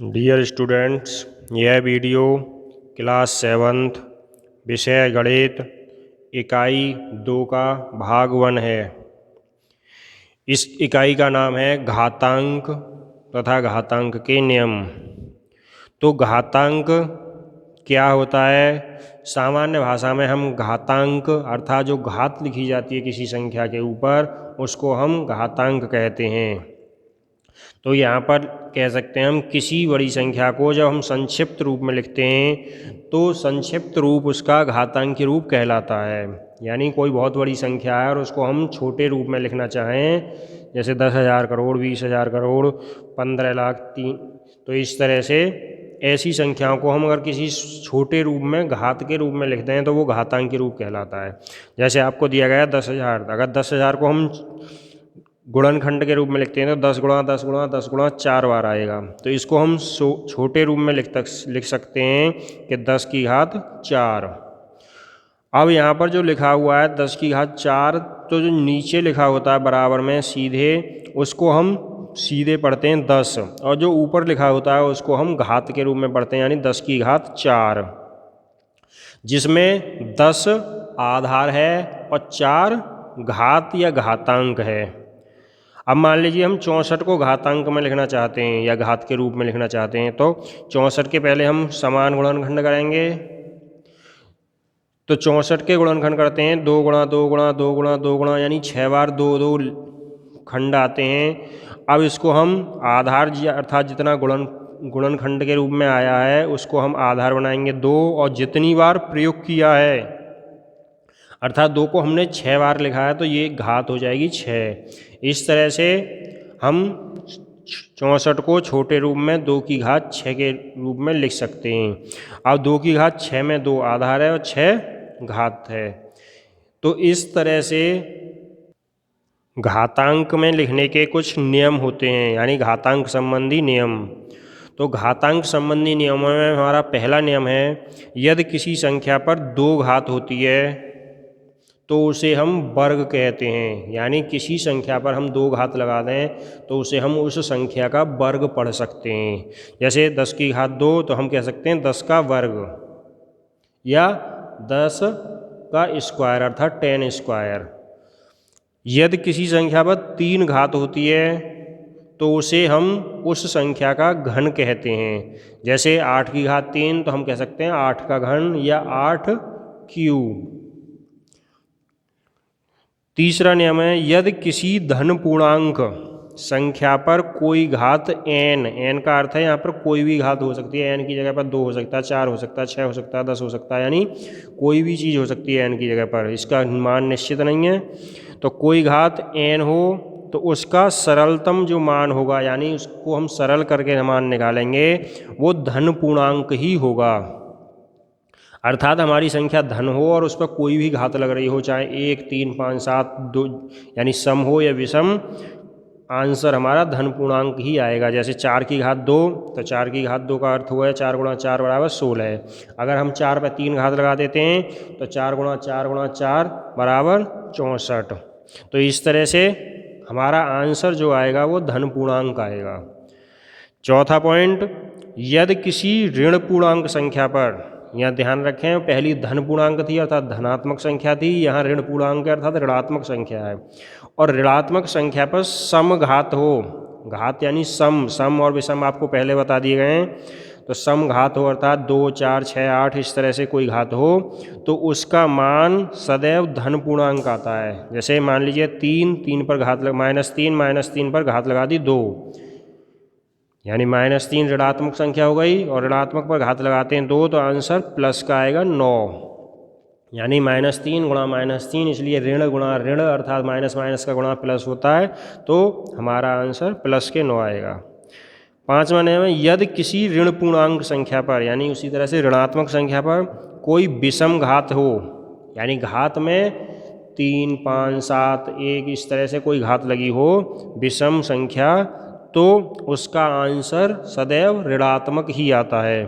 Dear students, यह video class 7th विषय गणित इकाई 2 का भाग 1 है। इस इकाई का नाम है घातांक तथा घातांक के नियम। तो घातांक क्या होता है? सामान्य भाषा में हम घातांक अर्थात जो घात लिखी जाती है किसी संख्या के ऊपर, उसको हम घातांक कहते हैं। तो यहाँ पर कह सकते हैं हम किसी बड़ी संख्या को जब हम संक्षिप्त रूप में लिखते हैं तो संक्षिप्त रूप उसका घातांकी रूप कहलाता है। यानी कोई बहुत बड़ी संख्या है और उसको हम छोटे रूप में लिखना चाहें, जैसे 10,000 करोड़, 20,000 करोड़, 15 लाख 3, तो इस तरह से ऐसी संख्याओं को हम अगर किसी छोटे रूप में घात के रूप में लिखते हैं तो वो घातांकी रूप कहलाता है। जैसे आपको दिया गया 10,000, अगर 10,000 को हम गुणनखंड के रूप में लिखते हैं तो 10 गुणा 10 गुणा 10 गुणा 4 बार आएगा। तो इसको हम छोटे रूप में लिख सकते हैं कि 10 की घात 4। अब यहाँ पर जो लिखा हुआ है 10 की घात 4, तो जो नीचे लिखा होता है बराबर में सीधे, उसको हम सीधे पढ़ते हैं 10, और जो ऊपर लिखा होता है उसको हम घात के रूप में पढ़ते हैं, यानी 10 की घात 4, जिसमें 10 आधार है और 4 घात या घातांक है। अब मान लीजिए हम 64 को घातांक में लिखना चाहते हैं या घात के रूप में लिखना चाहते हैं, तो 64 के पहले हम समान गुणनखंड करेंगे। तो 64 के गुणनखंड करते हैं 2 गुणा 2 गुणा 2 गुणा 2 गुणा, यानी 6 बार 2 2 खंड आते हैं। अब इसको हम आधार अर्थात जितना गुणनखंड के रूप में आया है उसको हम आधार बनाएंगे 2, और जितनी बार प्रयोग किया है अर्थात 2 को हमने 6 बार लिखा है तो ये घात हो जाएगी 6। इस तरह से हम 64 को छोटे रूप में 2 की घात 6 के रूप में लिख सकते हैं। अब 2 की घात 6 में 2 आधार है और 6 घात है। तो इस तरह से घातांक में लिखने के कुछ नियम होते हैं, यानी घातांक संबंधी नियम। तो घातांक संबंधी नियमों में हमारा पहला नियम है, यदि किसी संख्या पर 2 घात होती है तो उसे हम वर्ग कहते हैं। यानी किसी संख्या पर हम 2 घात लगा दें तो उसे हम उस संख्या का वर्ग पढ़ सकते हैं। जैसे 10 की घात 2, तो हम कह सकते हैं 10 का वर्ग, या 10 का स्क्वायर अर्थात 10 स्क्वायर। यदि किसी संख्या पर 3 घात होती है तो उसे हम उस संख्या का घन कहते हैं। जैसे 8 की घात 3, तो हम कह सकते हैं 8 का घन या 8 क्यूब। तीसरा नियम है, यदि किसी धन पूर्णांक संख्या पर कोई घात n का अर्थ है यहाँ पर कोई भी घात हो सकती है, n की जगह पर 2 हो सकता है, 4 हो सकता है, 6 हो सकता है, 10 हो सकता है, यानी कोई भी चीज़ हो सकती है n की जगह पर, इसका मान निश्चित नहीं है। तो कोई घात n हो तो उसका सरलतम जो मान होगा, यानी उसको हम सरल करके मान निकालेंगे, वो धन पूर्णांक ही होगा। अर्थात हमारी संख्या धन हो और उस पर कोई भी घात लग रही हो, चाहे 1, 3, 5, 7, 2, यानी सम हो या विषम, आंसर हमारा धन पूर्णांक ही आएगा। जैसे 4 की घात 2, तो 4 की घात 2 का अर्थ हुआ है 4 गुणा 4 बराबर 16 है। अगर हम 4 पर 3 घात लगा देते हैं तो 4 गुणा 4 गुणा 4 बराबर 64। तो इस तरह से हमारा आंसर जो आएगा वो धन पूर्णांक आएगा। चौथा पॉइंट, यदि किसी ऋण पूर्णांक संख्या पर, यहाँ ध्यान रखें पहली धन पूर्णांक थी अर्थात धनात्मक संख्या थी, यहाँ ऋण पूर्णांक अर्थात ऋणात्मक संख्या है, और ऋणात्मक संख्या पर सम घात हो, घात यानी सम और विषम आपको पहले बता दिए गए हैं, तो सम घात हो अर्थात 2, 4, 6, 8 इस तरह से कोई घात हो तो उसका मान सदैव धन पूर्णांक आता है। जैसे मान लीजिए 3 पर घात -3 पर घात लगा दी 2, यानी -3 ऋणात्मक संख्या हो गई, और ऋणात्मक पर घात लगाते हैं 2 तो आंसर प्लस का आएगा 9, यानी -3 गुणा -3, इसलिए ऋण गुणा ऋण अर्थात माइनस का गुणा प्लस होता है, तो हमारा आंसर प्लस के 9 आएगा। पांचवा नियम है, यदि किसी ऋण पूर्णांक संख्या पर, यानी उसी तरह से ऋणात्मक संख्या पर कोई विषम घात हो, यानी घात में 3, 5, 7, 1 इस तरह से कोई घात लगी हो विषम संख्या, तो उसका आंसर सदैव ऋणात्मक ही आता है।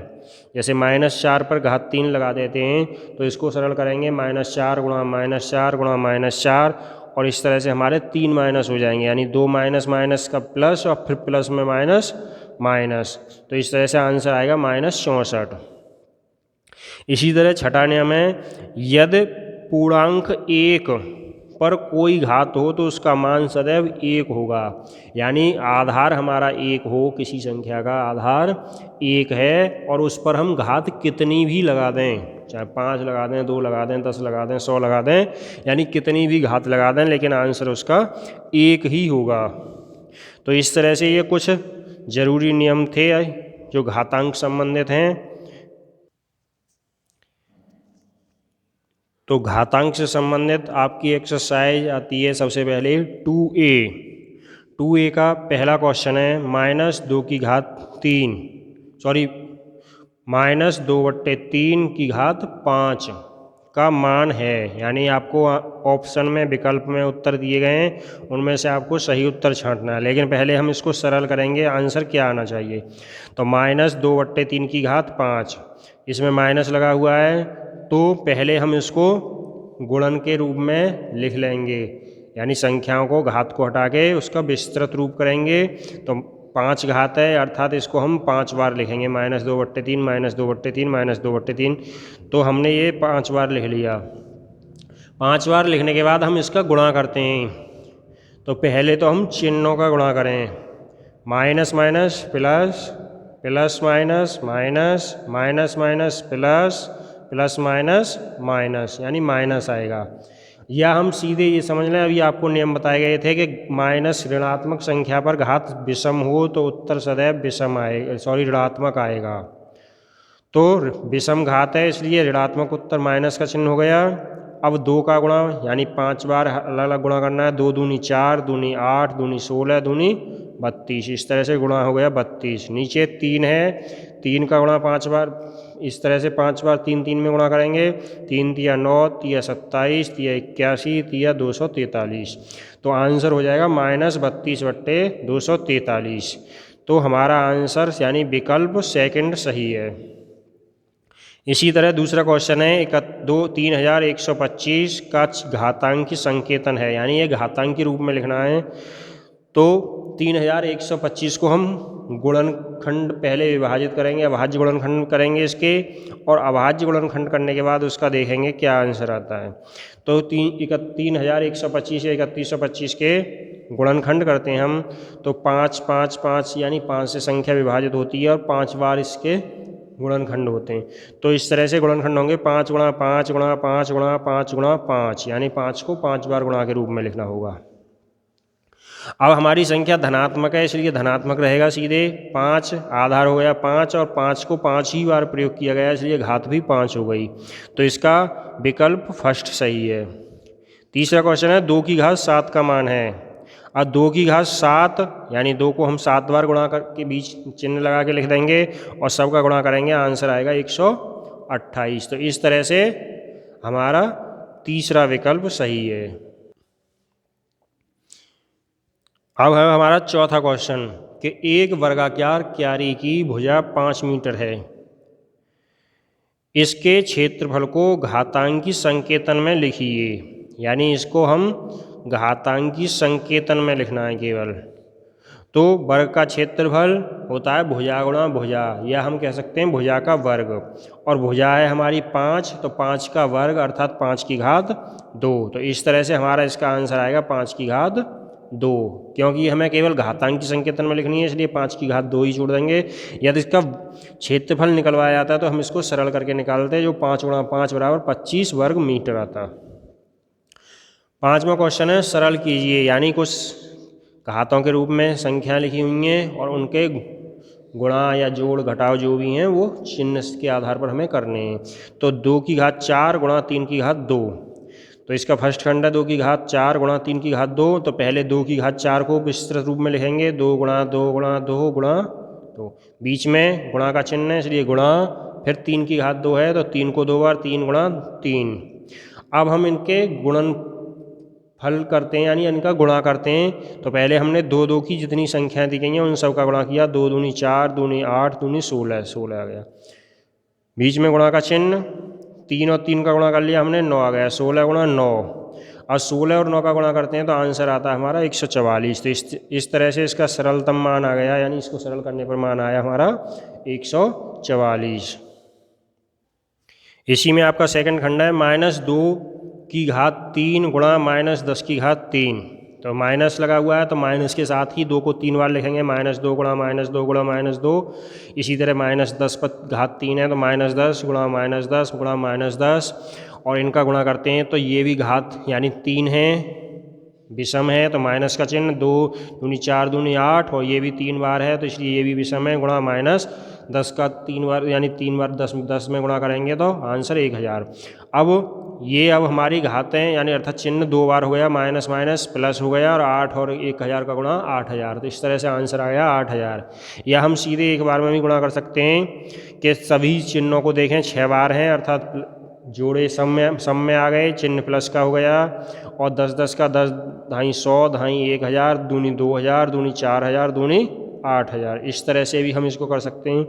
जैसे -4 पर घात 3 लगा देते हैं तो इसको सरल करेंगे -4 गुणा -4 गुणा -4, और इस तरह से हमारे 3 माइनस हो जाएंगे, यानी 2 माइनस का प्लस और फिर प्लस में माइनस माइनस, तो इस तरह से आंसर आएगा -64। इसी तरह छठा नियम है, यदि पूर्णांक 1 पर कोई घात हो तो उसका मान सदैव 1 होगा। यानी आधार हमारा 1 हो, किसी संख्या का आधार 1 है और उस पर हम घात कितनी भी लगा दें, चाहे 5 लगा दें, 2 लगा दें, 10 लगा दें, 100 लगा दें, यानी कितनी भी घात लगा दें, लेकिन आंसर उसका 1 ही होगा। तो इस तरह से ये कुछ जरूरी नियम थे जो घातांक संबंधित हैं। तो घातांक से संबंधित आपकी एक्सरसाइज आती है सबसे पहले 2a का पहला क्वेश्चन है -2⁻3 सॉरी -2/3 का मान है। यानी आपको ऑप्शन में विकल्प में उत्तर दिए गए हैं, उनमें से आपको सही उत्तर छांटना है, लेकिन पहले हम इसको सरल करेंगे, आंसर क्या आना चाहिए। तो -2/3 इसमें माइनस लगा हुआ है, तो पहले हम इसको गुणन के रूप में लिख लेंगे, यानी संख्याओं को घात को हटा के उसका विस्तृत रूप करेंगे। तो 5 घात है, अर्थात इसको हम 5 बार लिखेंगे, -2/3 -2/3 -2/3। तो हमने ये 5 बार लिख लिया। 5 बार लिखने के बाद हम इसका गुणा करते हैं। तो पहले तो हम चिन्हों का गुणा करें, minus minus plus, plus minus minus, minus minus plus, plus minus minus, यानी माइनस आएगा। या हम सीधे ये समझ लें, अभी आपको नियम बताए गए थे कि माइनस ऋणात्मक संख्या पर घात विषम हो तो उत्तर सदैव विषम आएगा, सॉरी ऋणात्मक आएगा। तो विषम घात है, इसलिए ऋणात्मक उत्तर माइनस का चिन्ह हो गया। अब 2 का गुणा, यानी 5 बार अलग अलग गुणा करना है। 2 दूनी 4, दूनी 8, दूनी 16, दूनी 32, इस तरह से गुणा हो गया 32। नीचे 3 है, 3 का गुणा 5 बार, इस तरह से 5 बार 3 3 में गुणा करेंगे। 3 तिया 9, तिया 27, तिया 81, तिया 243। तो आंसर हो जाएगा -32/243। तो हमारा आंसर यानी विकल्प सेकंड सही है। इसी तरह दूसरा क्वेश्चन है 3125 का घातांकी संकेतन है, यानी ये घातांकी रूप में लिखना है। तो 3125 को हम गुणनखंड पहले विभाजित करेंगे, अभाज्य गुणनखंड करेंगे इसके, और अभाज्य गुणनखंड करने के बाद उसका देखेंगे क्या आंसर आता है। तो 3125 या 3125 के गुणनखंड करते हैं हम, तो 5 5 5 यानी 5 से संख्या विभाजित होती है और 5 बार इसके गुणनखंड होते हैं। तो इस तरह से गुणनखंड होंगे 5 गुणा 5 गुणा 5 गुणा 5 गुणा 5, यानी 5 को 5 बार गुणा के रूप में लिखना होगा। अब हमारी संख्या धनात्मक है, इसलिए धनात्मक रहेगा सीधे। 5 आधार हो गया 5, और 5 को 5 ही बार प्रयोग किया गया, इसलिए घात भी 5 हो गई। तो इसका विकल्प फर्स्ट सही है। तीसरा क्वेश्चन है 2⁻7 का मान है। अब 2⁻7 यानी 2 को हम 7 बार गुणा करके बीच चिन्ह लगा के लिख देंगे और सबका गुणा करेंगे, आंसर आएगा 128। तो इस तरह से हमारा तीसरा विकल्प सही है। अब है हमारा चौथा क्वेश्चन कि एक वर्गाकार क्यारी की भुजा 5 मीटर है, इसके क्षेत्रफल को घातांकी संकेतन में लिखिए। यानी इसको हम घातांकी संकेतन में लिखना है केवल। तो वर्ग का क्षेत्रफल होता है भुजा गुणा भुजा, या हम कह सकते हैं भुजा का वर्ग, और भुजा है हमारी 5, तो 5 का वर्ग अर्थात 5 की घात 2। तो इस तरह से हमारा इसका आंसर आएगा 5 की घात 2, क्योंकि हमें केवल घातांकी संकेतन में लिखनी है, इसलिए 5 की घात 2 ही छोड़ देंगे। यदि इसका क्षेत्रफल निकलवाया जाता है तो हम इसको सरल करके निकालते हैं, जो 5 गुणा 5 बराबर 25 वर्ग मीटर आता। पाँचवा क्वेश्चन है सरल कीजिए, यानी कुछ घातों के रूप में संख्या लिखी हुई हैं और उनके गुणा या जोड़ घटाव जो भी हैं वो चिन्ह के आधार पर हमें करने हैं। तो 2 की घात 4 गुणा 3 की घात 2, तो इसका फर्स्ट खंड है 2 की घात 4 गुणा 3 की घात 2। तो पहले 2 की घात 4 को विस्तृत रूप में लिखेंगे, 2 गुणा 2 गुणा 2 गुणा 2, बीच में गुणा का चिन्ह है इसलिए गुणा, फिर 3 की घात 2 है तो 3 को 2 बार, 3 गुणा 3। अब हम इनके गुणन फल करते हैं, यानी इनका गुणा करते हैं। तो पहले हमने 2 2 की जितनी संख्याएं दी गई हैं उन सब का गुणा किया, 2 दूनी 4, दूनी 8, दूनी 16, 16 आ गया। बीच में गुणा का चिन्ह, 3 और 3 का गुणा कर लिया हमने, 9 आ गया, 16 गुणा 9। और 16 और 9 का गुणा करते हैं तो आंसर आता है हमारा 144। तो इस तरह से इसका सरलतम मान आ गया, यानी इसको सरल करने पर मान आया हमारा 144। इसी में आपका सेकंड खंड है -2 की घात 3 गुणा -10 की घात 3। तो माइनस लगा हुआ है तो माइनस के साथ ही 2 को 3 बार लिखेंगे, -2 गुणा -2 गुणा -2। इसी तरह -10 पर घात 3 है तो -10 गुणा -10 गुणा -10, और इनका गुणा करते हैं तो ये भी घात यानी 3 है, विषम है तो माइनस का चिन्ह, 2 दूनी 4 दूनी 8, और ये भी 3 बार है तो इसलिए ये भी विषम है, गुणा -10 का 3 बार यानी 3 बार 10 में गुणा करेंगे तो आंसर 1000। अब हमारी घातें यानी अर्थात चिन्ह 2 बार हो गया, माइनस माइनस प्लस हो गया, और 8 और 1000 का गुणा 8000। तो इस तरह से आंसर आ गया 8000। या हम सीधे एक बार में भी गुणा कर सकते हैं कि सभी चिन्हों को देखें 6 बार हैं, अर्थात जोड़े सम में आ गए, चिन्ह प्लस का हो गया, और 10 का 10 ढाई 100 ढाई 1000 दूनी 2000 दूनी 4000 दूनी 8000। इस तरह से भी हम इसको कर सकते हैं।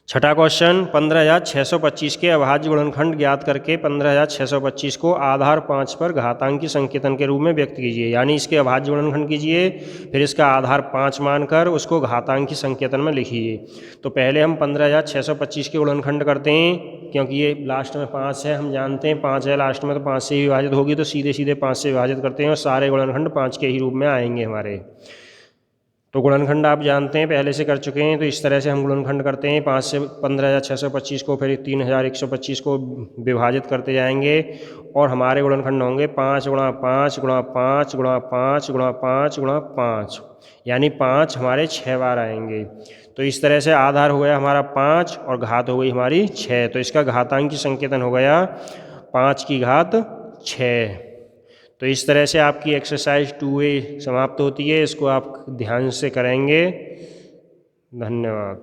छठा क्वेश्चन, 15625 के अभाज्य गुणनखंड ज्ञात करके 15625 को आधार 5 पर घातांकी संकेतन के रूप में व्यक्त कीजिए। यानी इसके अभाज्य गुणनखंड कीजिए, फिर इसका आधार 5 मानकर उसको घातांकी संकेतन में लिखिए। तो पहले हम 15625 के गुणनखंड करते हैं, क्योंकि ये लास्ट में 5 है, हम जानते हैं 5 है लास्ट में तो 5 से ही विभाजित होगी, तो सीधे सीधे 5 से विभाजित करते हैं और सारे गुणनखंड 5 के ही रूप में आएंगे हमारे। तो गुणनखंड आप जानते हैं, पहले से कर चुके हैं। तो इस तरह से हम गुणनखंड करते हैं, 5 से 15625 को, फिर 3125 को विभाजित करते जाएंगे, और हमारे गुणनखंड होंगे 5 गुणा 5 गुणा 5 गुणा 5 गुणा 5 गुणा 5, यानी 5 हमारे 6 बार आएंगे। तो इस तरह से आधार हो गया हमारा 5 और घात हो गई हमारी 6। तो इसका घातांकी संकेतन हो गया 5 की घात 6। तो इस तरह से आपकी एक्सरसाइज 2A समाप्त होती है। इसको आप ध्यान से करेंगे। धन्यवाद।